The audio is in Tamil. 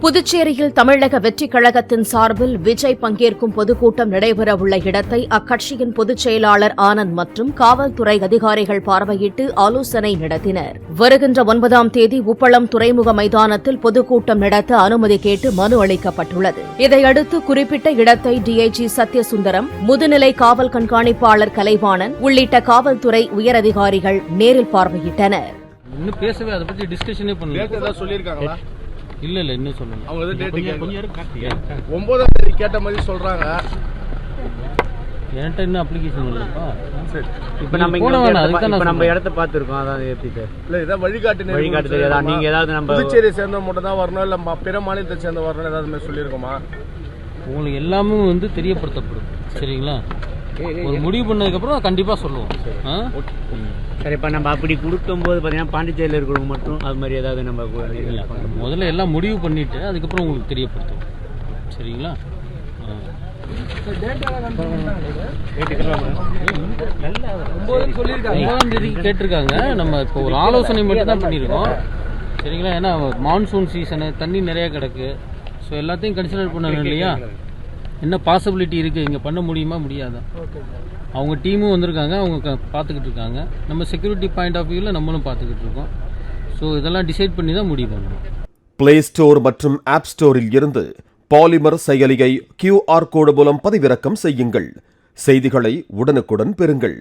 புதுச்சேரியில் தமிழக வெற்றிக் கழகத்தின் சார்பில் விஜய் பங்கேற்கும் பொதுக்கூட்டம் நடைபெறவுள்ள இடத்தை அக்கட்சியின் பொதுச் செயலாளர் ஆனந்த் மற்றும் காவல்துறை அதிகாரிகள் பார்வையிட்டு ஆலோசனை நடத்தினர். வருகின்ற 9ஆம் தேதி உப்பளம் துறைமுக மைதானத்தில் பொதுக்கூட்டம் நடத்த அனுமதி கேட்டு மனு அளிக்கப்பட்டுள்ளது. இதையடுத்து குறிப்பிட்ட இடத்தை டிஐஜி சத்யசுந்தரம், முதுநிலை காவல் கண்காணிப்பாளர் கலைவாணன் உள்ளிட்ட காவல்துறை உயரதிகாரிகள் நேரில் பார்வையிட்டனர். இன்னும் பேசவே அதை பத்தி டிஸ்கஷனே பண்ணல. சொல்லியிருக்காங்களா? இல்ல இன்னும் சொல்லணும். அவங்க வந்து டேட் கொஞ்சம் 9ஆம் தேதி கேட்ட மாதிரி சொல்றாங்க. என்கிட்ட இன்னும் அப்ளிகேஷன் இல்லப்பா. சரி, இப்போ நம்ம இடத்தை பார்த்துருக்கோம். அதான் எப்படி சார்? இல்ல இதான் வழிகாட்டு தெரியாதா? நீங்க ஏதாவது நம்ம புதுச்சேரியை சேர்ந்த மட்டும் தான் வரணும், இல்ல பிற மாநிலத்தை சேர்ந்த வரணும் ஏதாவது மாதிரி சொல்லியிருக்கோமா? உங்களுக்கு எல்லாமே வந்து தெரியப்படுத்தப்படும். சரிங்களா? ஒரு முடிவு பண்ணதுக்கப்புறம் கண்டிப்பாக சொல்லுவோம். சரி, இப்போ நம்ம அப்படி கொடுக்கும்போது பார்த்தீங்கன்னா பாண்டிச்சேரியில் இருக்கிறவங்க மட்டும் அது மாதிரி ஏதாவது நம்ம முதல்ல எல்லாம் முடிவு பண்ணிவிட்டு அதுக்கப்புறம் உங்களுக்கு தெரியப்படுத்துவோம். சரிங்களா? 9ஆம் தேதி கேட்டிருக்காங்க. நம்ம இப்போ ஒரு ஆலோசனை மட்டும் தான் பண்ணியிருக்கோம். சரிங்களா? ஏன்னா மான்சூன் சீசனு, தண்ணி நிறையா கிடக்கு. ஸோ எல்லாத்தையும் கன்சிடர் பண்ணணும் இல்லையா? என்ன பாசிபிலிட்டி இருக்குது, இங்கே பண்ண முடியுமா முடியாதா? அவங்க டீமும் வந்திருக்காங்க, அவங்க பார்த்துக்கிட்டு இருக்காங்க. நம்ம செக்யூரிட்டி பாயிண்ட் ஆஃப் வியூவில் நம்மளும் பார்த்துக்கிட்டு இருக்கோம். ஸோ இதெல்லாம் டிசைட் பண்ணி தான் முடிவு பண்ணணும். பிளே ஸ்டோர் மற்றும் ஆப் ஸ்டோரில் இருந்து பாலிமர் செயலியை QR கோடு மூலம் பதிவிறக்கம் செய்யுங்கள். செய்திகளை உடனுக்குடன் பெறுங்கள்.